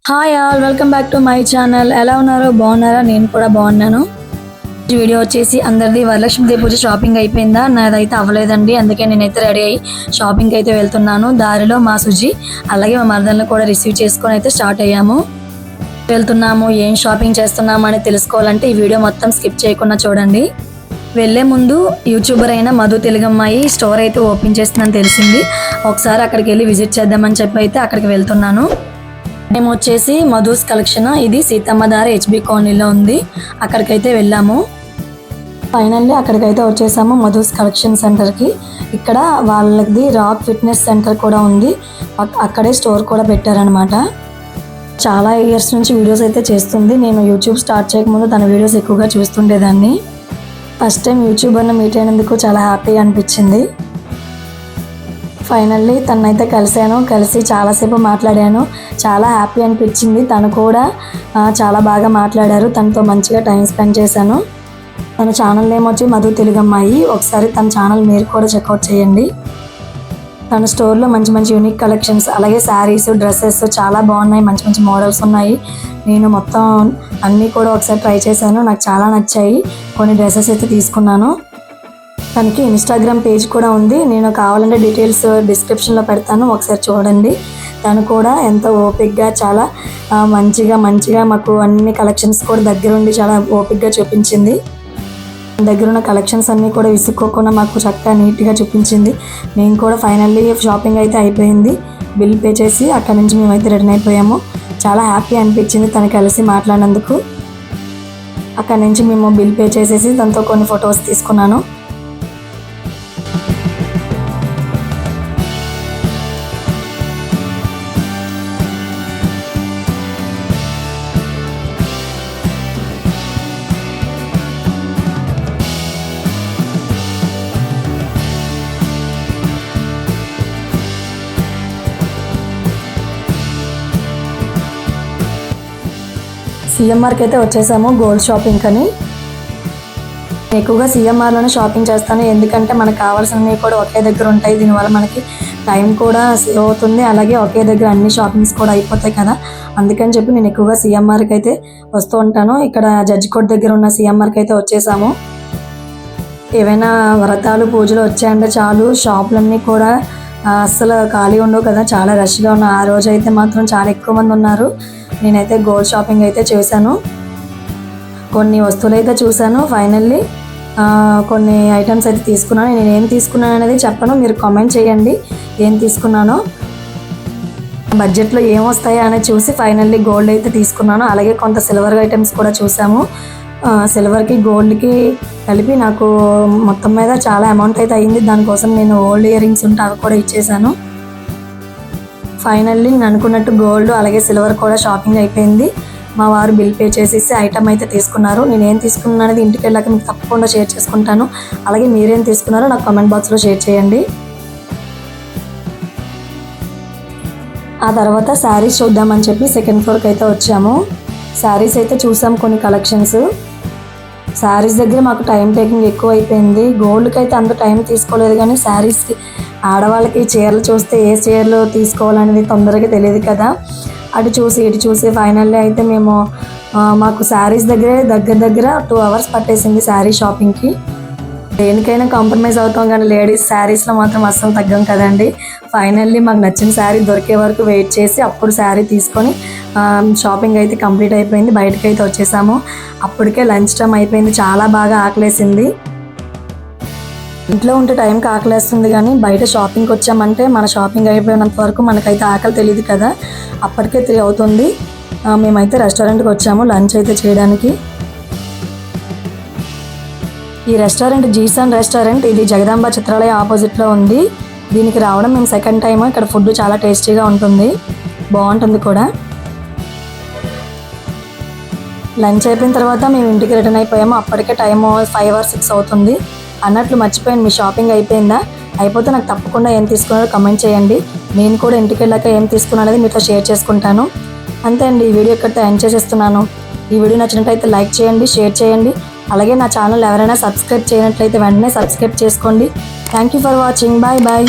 Hi all, welcome back to my channel. ఎలా ఉన్నారో బాగున్నారా? నేను కూడా బాగున్నాను. ఈ వీడియో వచ్చేసి అందరిది వరలక్ష్మి పూజ షాపింగ్ అయిపోయిందా? నాదైతే అవ్వలేదండి. అందుకే నేనైతే రెడీ అయ్యి షాపింగ్కి అయితే వెళ్తున్నాను. దారిలో మా సుజి అలాగే మా మరదలను కూడా రిసీవ్ చేసుకొని అయితే స్టార్ట్ అయ్యాము. వెళ్తున్నాము, ఏం షాపింగ్ చేస్తున్నాము అని తెలుసుకోవాలంటే ఈ వీడియో మొత్తం స్కిప్ చేయకుండా చూడండి. వెళ్లే ముందు యూట్యూబర్ అయిన మధు తెలుగమ్మాయి స్టోర్ అయితే ఓపెన్ చేస్తుందని తెలిసింది. ఒకసారి అక్కడికి వెళ్ళి విజిట్ చేద్దామని చెప్పి అయితే అక్కడికి వెళ్తున్నాను. మేము వచ్చేసి మధుస్ కలెక్షన్, ఇది సీతమ్మధార హెచ్బి కాలనీలో ఉంది. అక్కడికైతే వెళ్ళాము. ఫైనల్లీ అక్కడికైతే వచ్చేసాము మధుస్ కలెక్షన్ సెంటర్కి. ఇక్కడ వాళ్ళది రాక్ ఫిట్నెస్ సెంటర్ కూడా ఉంది. అక్కడే స్టోర్ కూడా పెట్టారనమాట. చాలా ఇయర్స్ నుంచి వీడియోస్ అయితే చేస్తుంది. నేను యూట్యూబ్ స్టార్ట్ చేయకముందు తన వీడియోస్ ఎక్కువగా చూస్తుండేదాన్ని. ఫస్ట్ టైం యూట్యూబర్ని మీట్ అయినందుకు చాలా హ్యాపీగా అనిపించింది. ఫైనల్లీ తనైతే కలిసి చాలాసేపు మాట్లాడాను. చాలా హ్యాపీ అనిపించింది. తను కూడా చాలా బాగా మాట్లాడారు. తనతో మంచిగా టైం స్పెండ్ చేశాను. తన ఛానల్ నేమ్ వచ్చి మధు తెలుగమ్మాయి. ఒకసారి తన ఛానల్ మీరు కూడా చెక్అవుట్ చేయండి. తన స్టోర్లో మంచి మంచి యూనిక్ కలెక్షన్స్, అలాగే శారీస్, డ్రెస్సెస్ చాలా బాగున్నాయి. మంచి మంచి మోడల్స్ ఉన్నాయి. నేను మొత్తం అన్నీ కూడా ఒకసారి ట్రై చేశాను. నాకు చాలా నచ్చాయి. కొన్ని డ్రెస్సెస్ అయితే తీసుకున్నాను. తనకి ఇన్స్టాగ్రామ్ పేజ్ కూడా ఉంది. నేను కావాలంటే డీటెయిల్స్ డిస్క్రిప్షన్లో పెడతాను, ఒకసారి చూడండి. తను కూడా ఎంతో ఓపిక్గా చాలా మంచిగా మాకు అన్ని కలెక్షన్స్ కూడా దగ్గరుండి చాలా ఓపిక్గా చూపించింది. దగ్గరున్న కలెక్షన్స్ అన్నీ కూడా విసుక్కోకుండా మాకు చక్కగా నీట్గా చూపించింది. మేము కూడా ఫైనల్లీ షాపింగ్ అయితే అయిపోయింది. బిల్ పే చేసి అక్కడి నుంచి మేమైతే రిటర్న్ అయిపోయాము. చాలా హ్యాపీ అనిపించింది తను కలిసి మాట్లాడినందుకు. అక్కడి నుంచి మేము బిల్ పే చేసేసి తనతో కొన్ని ఫొటోస్ తీసుకున్నాను. సిఎంఆర్కి అయితే వచ్చేసాము గోల్డ్ షాపింగ్ అని. ఎక్కువగా సిఎంఆర్లోనే షాపింగ్ చేస్తాను, ఎందుకంటే మనకు కావాల్సినవి కూడా ఒకే దగ్గర ఉంటాయి. దీనివల్ల మనకి టైం కూడా సేవ్ అవుతుంది. అలాగే ఒకే దగ్గర అన్ని షాపింగ్స్ కూడా అయిపోతాయి కదా, అందుకని చెప్పి నేను ఎక్కువగా సిఎంఆర్కి అయితే వస్తూ ఉంటాను. ఇక్కడ జడ్జికోట్ దగ్గర ఉన్న సిఎంఆర్కి అయితే వచ్చేసాము. ఏవైనా వ్రతాలు పూజలు వచ్చాయంటే చాలు షాపులన్నీ కూడా అస్సలు ఖాళీ ఉండవు కదా, చాలా రష్గా ఉన్న. ఆ రోజు అయితే మాత్రం చాలా ఎక్కువ మంది ఉన్నారు. నేనైతే గోల్డ్ షాపింగ్ అయితే చేశాను. కొన్ని వస్తువులు అయితే చూశాను. ఫైనల్లీ కొన్ని ఐటమ్స్ అయితే తీసుకున్నాను. నేను ఏం తీసుకున్నాను అనేది చెప్పను, మీరు కామెంట్ చేయండి ఏం తీసుకున్నానో. బడ్జెట్లో ఏం వస్తాయో అనేది చూసి ఫైనల్లీ గోల్డ్ అయితే తీసుకున్నాను. అలాగే కొంత సిల్వర్ ఐటమ్స్ కూడా చూసాము. సిల్వర్కి గోల్డ్కి కలిపి నాకు మొత్తం మీద చాలా అమౌంట్ అయితే అయ్యింది. దానికోసం నేను ఓల్డ్ ఇయర్ రింగ్స్ ఉంటే అవి కూడా ఇచ్చేసాను. ఫైనల్లీ నేను అనుకున్నట్టు గోల్డ్ అలాగే సిల్వర్ కూడా షాపింగ్ అయిపోయింది. మా వారు బిల్ పే చేసేసి ఐటమ్ అయితే తీసుకున్నారు. నేను ఏం తీసుకున్నాను అనేది ఇంటికి వెళ్ళాక మీకు తప్పకుండా షేర్ చేసుకుంటాను. అలాగే మీరేం తీసుకున్నారో నాకు కామెంట్ బాక్స్లో షేర్ చేయండి. ఆ తర్వాత శారీస్ చూద్దామని చెప్పి సెకండ్ ఫ్లోర్కి అయితే వచ్చాము. శారీస్ అయితే చూసాం కొన్ని కలెక్షన్స్. శారీస్ దగ్గర మాకు టైం టేకింగ్ ఎక్కువ అయిపోయింది. గోల్డ్కి అయితే అంత టైం తీసుకోలేదు, కానీ శారీస్కి ఆడవాళ్ళకి చీరలు చూస్తే ఏ చీరలు తీసుకోవాలనేది తొందరగా తెలియదు కదా. అటు చూసి ఇటు చూసి ఫైనల్లీ అయితే మేము మాకు శారీస్ దగ్గర 2 hours పట్టేసింది శారీ షాపింగ్కి. దేనికైనా కాంప్రమైజ్ అవుతాం, కానీ లేడీస్ శారీస్లో మాత్రం అస్సలు తగ్గం కదండి. ఫైనల్లీ మాకు నచ్చిన శారీ దొరికే వరకు వెయిట్ చేసి అప్పుడు శారీ తీసుకొని షాపింగ్ అయితే కంప్లీట్ అయిపోయింది. బయటకు అయితే వచ్చేసాము. అప్పటికే లంచ్ టైం అయిపోయింది. చాలా బాగా ఆకలేసింది. ఇంట్లో ఉంటే టైంకి ఆకలేస్తుంది, కానీ బయట షాపింగ్కి వచ్చామంటే మన షాపింగ్ అయిపోయినంత వరకు మనకైతే ఆకలి తెలియదు కదా. అప్పటికే 3 అవుతుంది. మేమైతే రెస్టారెంట్కి వచ్చాము లంచ్ అయితే చేయడానికి. ఈ రెస్టారెంట్ జీసన్ రెస్టారెంట్, ఇది జగదాంబ చిత్రాలయ ఆపోజిట్లో ఉంది. దీనికి రావడం మేము సెకండ్ టైం. ఇక్కడ ఫుడ్ చాలా టేస్టీగా ఉంటుంది, బాగుంటుంది కూడా. లంచ్ అయిపోయిన తర్వాత మేము ఇంటికి రిటర్న్ అయిపోయాము. అప్పటికే టైము 5 or 6 అవుతుంది. అన్నట్లు మర్చిపోయాను, మీ షాపింగ్ అయిపోయిందా? అయిపోతే నాకు తప్పకుండా ఏం తీసుకున్నారో కమెంట్ చేయండి. నేను కూడా ఇంటికి వెళ్ళాక ఏం తీసుకున్నా అనేది మీతో షేర్ చేసుకుంటాను. అంతే అండి, ఈ వీడియో ఇక్కడితో ఎండ్ చేసేస్తున్నాను. ఈ వీడియో నచ్చినట్లయితే లైక్ చేయండి, షేర్ చేయండి. అలాగే నా ఛానల్ ఎవరైనా సబ్స్క్రైబ్ చేయనట్లయితే వెంటనే సబ్స్క్రైబ్ చేసుకోండి. Thank you for watching. Bye bye.